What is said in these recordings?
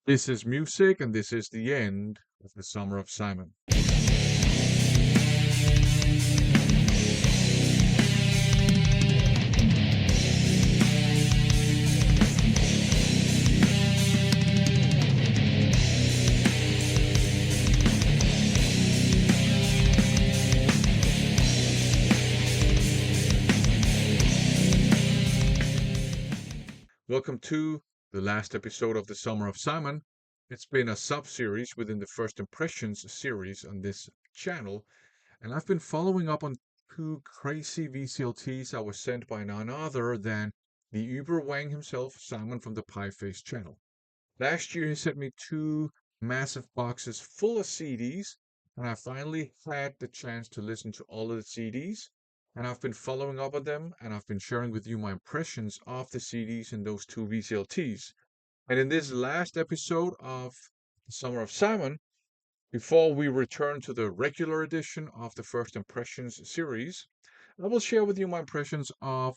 This is music, and this is the end of the Summer of Simon. Welcome to the last episode of the Summer of Simon. It's been a sub-series within the First Impressions series on this channel, and I've been following up on two crazy VCLTs I was sent by none other than the Uber Wang himself, Simon from the Pie Face channel. Last year he sent me two massive boxes full of CDs, and I finally had the chance to listen to all of the CDs. And I've been following up on them, and I've been sharing with you my impressions of the CDs in those two VCLTs. And in this last episode of the Summer of Simon, before we return to the regular edition of the First Impressions series, I will share with you my impressions of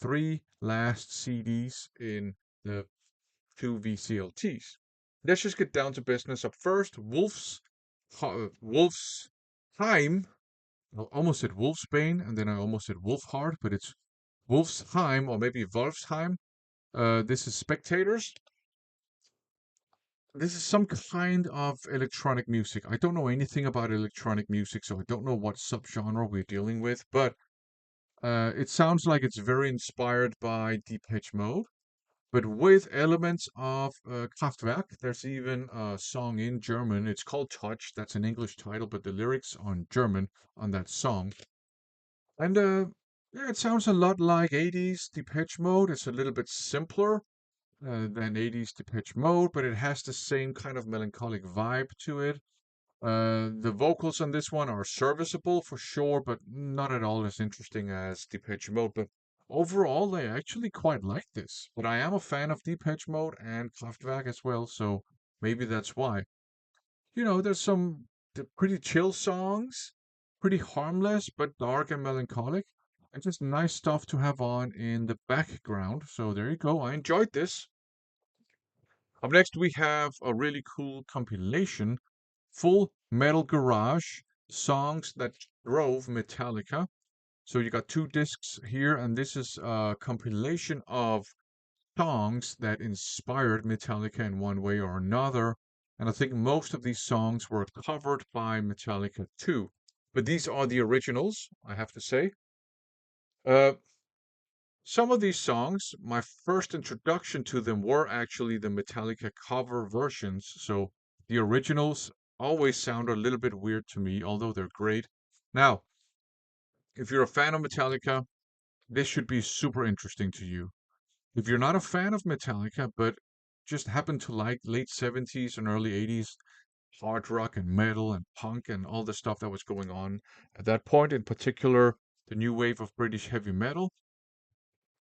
three last CDs in the two VCLTs. Let's just get down to business up first. Wolf's Heim. I almost said Wolfsbane, and then I almost said Wolfhard, but it's Wolfsheim or maybe Wolfsheim. This is Spectators. This is some kind of electronic music. I don't know anything about electronic music, so I don't know what subgenre we're dealing with, but it sounds like it's very inspired by Depeche Mode, but with elements of Kraftwerk. There's even a song in German. It's called Touch. That's an English title, but the lyrics are in German on that song. And yeah, it sounds a lot like 80s Depeche Mode. It's a little bit simpler than 80s Depeche Mode, but it has the same kind of melancholic vibe to it. The vocals on this one are serviceable for sure, but not at all as interesting as Depeche Mode. But overall, I actually quite like this. But I am a fan of Depeche Mode and Kraftwerk as well, so maybe that's why. There's some pretty chill songs, pretty harmless but dark and melancholic, and just nice stuff to have on in the background. So there you go. I enjoyed this. Up next, we have a really cool compilation, Full Metal Garage, songs that drove Metallica. So you got two discs here, and this is a compilation of songs that inspired Metallica in one way or another. And I think most of these songs were covered by Metallica too. But these are the originals, I have to say. Uh, some of these songs, my first introduction to them were actually the Metallica cover versions. So the originals always sound a little bit weird to me, although they're great. Now, if you're a fan of Metallica, this should be super interesting to you. If you're not a fan of Metallica, but just happen to like late 70s and early 80s hard rock and metal and punk and all the stuff that was going on at that point, in particular, the new wave of British heavy metal,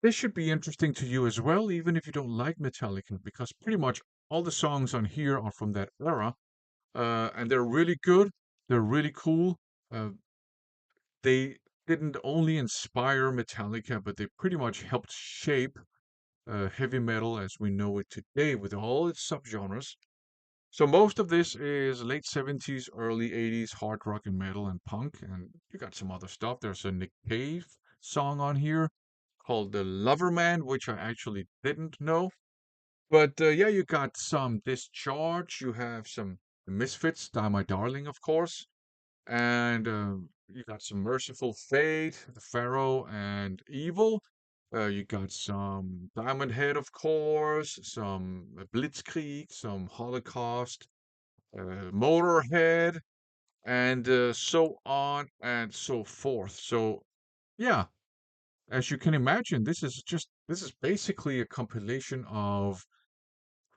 this should be interesting to you as well, even if you don't like Metallica, because pretty much all the songs on here are from that era, and they're really good. They're really cool. Uh, they didn't only inspire Metallica, but they pretty much helped shape heavy metal as we know it today with all its subgenres. So most of this is late 70s, early 80s hard rock and metal and punk, and you got some other stuff. There's a Nick Cave song on here called The Lover Man, which I actually didn't know. But yeah, you got some Discharge, you have some Misfits, Die My Darling, of course, and you got some Merciful Fate, The Pharaoh, and Evil. You got some Diamond Head, of course, some Blitzkrieg, some Holocaust, Motorhead, and so on and so forth. So, yeah, as you can imagine, this is basically a compilation of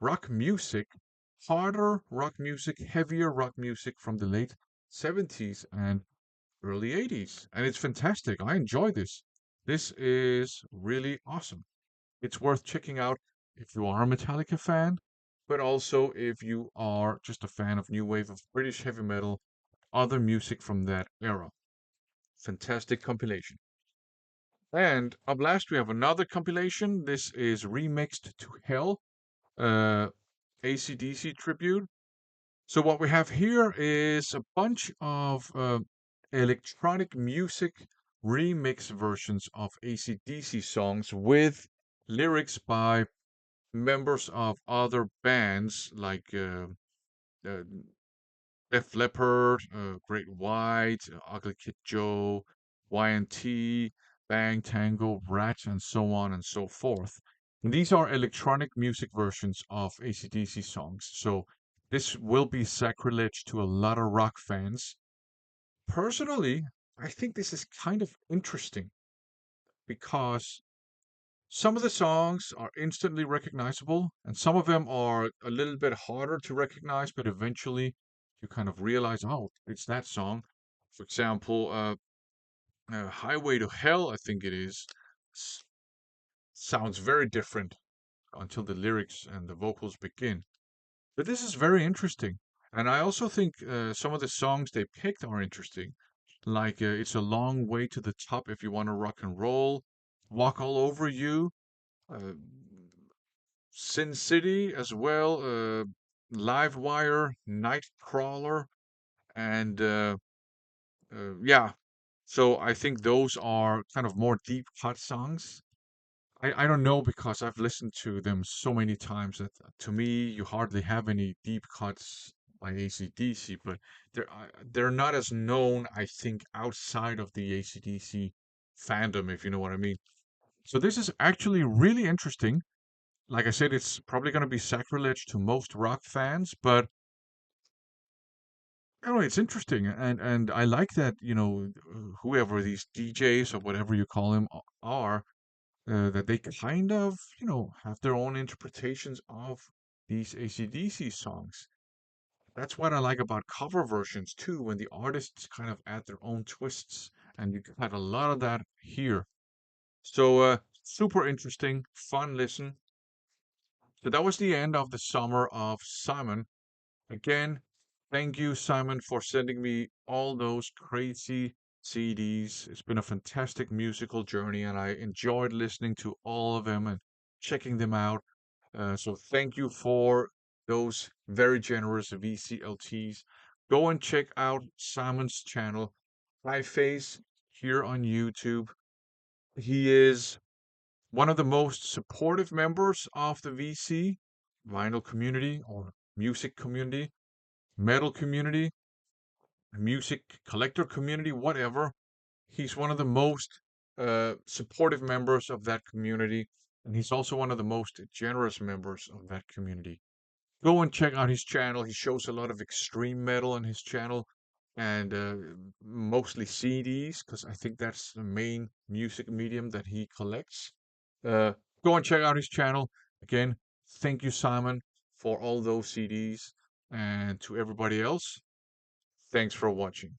rock music, harder rock music, heavier rock music from the late 70s and early 80s. And it's fantastic. I enjoy this. This is really awesome. It's worth checking out if you are a Metallica fan, but also if you are just a fan of new wave of British heavy metal, other music from that era. Fantastic compilation. And up last, we have another compilation. This is Remixed to Hell. Uh, AC/DC tribute. So what we have here is a bunch of electronic music remix versions of AC/DC songs with lyrics by members of other bands like uh, Def Leppard, Great White, Ugly Kid Joe, Y&T, Bang Tango, Ratch, and so on and so forth. And these are electronic music versions of AC/DC songs. So this will be sacrilege to a lot of rock fans. Personally, I think this is kind of interesting because some of the songs are instantly recognizable, and some of them are a little bit harder to recognize, but eventually you kind of realize, oh, it's that song. For example, Highway to Hell, I think it is, s- sounds very different until the lyrics and the vocals begin. But this is very interesting. And I also think some of the songs they picked are interesting. Like It's a Long Way to the Top if you want to rock and roll, Walk All Over You. Uh, Sin City as well, Livewire, Nightcrawler, and yeah. So I think those are kind of more deep cut songs. I don't know because I've listened to them so many times that to me you hardly have any deep cuts by AC/DC, but they're not as known, I think, outside of the AC/DC fandom, if you know what I mean. So this is actually really interesting. Like I said, it's probably going to be sacrilege to most rock fans, but it's interesting, and I like that whoever these DJs or whatever you call them are, that they kind of have their own interpretations of these AC/DC songs. That's what I like about cover versions too, when the artists kind of add their own twists, and you had a lot of that here. So super interesting, fun listen. So that was the end of the summer of Simon. Again, thank you, Simon, for sending me all those crazy CDs. It's been a fantastic musical journey, and I enjoyed listening to all of them and checking them out. So thank you for those very generous VCLTs. Go and check out Simon's channel, High Face, here on YouTube. He is one of the most supportive members of the VC, vinyl community or music community, metal community, music collector community, whatever. He's one of the most supportive members of that community, and he's also one of the most generous members of that community. Go and check out his channel. He shows a lot of extreme metal on his channel and mostly CDs because I think that's the main music medium that he collects. Uh, Go and check out his channel. Again, thank you, Simon, for all those CDs. And to everybody else, thanks for watching.